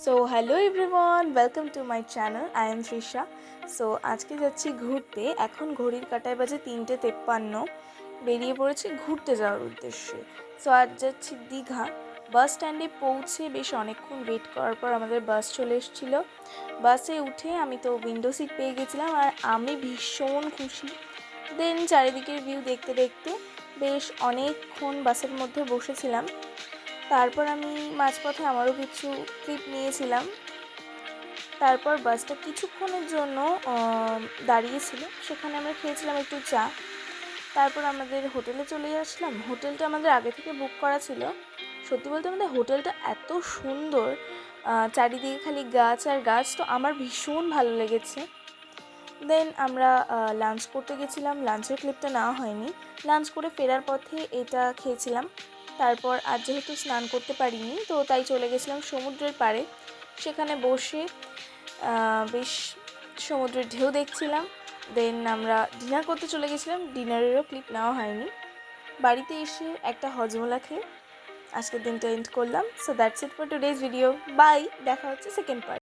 So hello everyone, welcome to my channel. I am Trisha. So আজকে যাচ্ছি ঘুরতে। এখন ঘড়ির কাঁটায় বাজে 3:53। বেরিয়ে পড়েছি ঘুরতে যাওয়ার উদ্দেশ্যে। সো আজ যাচ্ছি দীঘা। বাস স্ট্যান্ডে পৌঁছে বেশ অনেকক্ষণ ওয়েট করার পর আমাদের বাস চলে এসেছিলো। বাসে উঠে আমি তো উইন্ডো সিট পেয়ে গেছিলাম আর আমি ভীষণ খুশি। দেন চারিদিকের ভিউ দেখতে দেখতে বেশ অনেকক্ষণ বাসের মধ্যে বসেছিলাম। তারপর আমি মাঝপথে আমারও কিছু ক্লিপ নিয়েছিলাম। তারপর বাসটা কিছুক্ষণের জন্য দাঁড়িয়েছিল, সেখানে আমরা খেয়েছিলাম একটু চা। তারপর আমাদের হোটেলে চলে আসলাম। হোটেলটা আমাদের আগে থেকে বুক করা ছিল। সত্যি বলতে আমাদের হোটেলটা এত সুন্দর, চারিদিকে খালি গাছ আর গাছ, তো আমার ভীষণ ভালো লেগেছে। দেন আমরা লাঞ্চ করতে গেছিলাম। লাঞ্চের ক্লিপটা নেওয়া হয়নি। লাঞ্চ করে ফেরার পথে এটা খেয়েছিলাম। তারপর আর যেহেতু স্নান করতে পারিনি, তো তাই চলে গেছিলাম সমুদ্রের পাড়ে। সেখানে বসে বেশ সমুদ্রের ঢেউ দেখছিলাম। দেন আমরা ডিনার করতে চলে গেছিলাম। ডিনারেরও ক্লিপ নেওয়া হয়নি। বাড়িতে এসে একটা হজমোলা খেয়ে আজকের দিনটা এন্ড করলাম। So that's it for today's video. Bye, দেখা হচ্ছে সেকেন্ড পার্ট।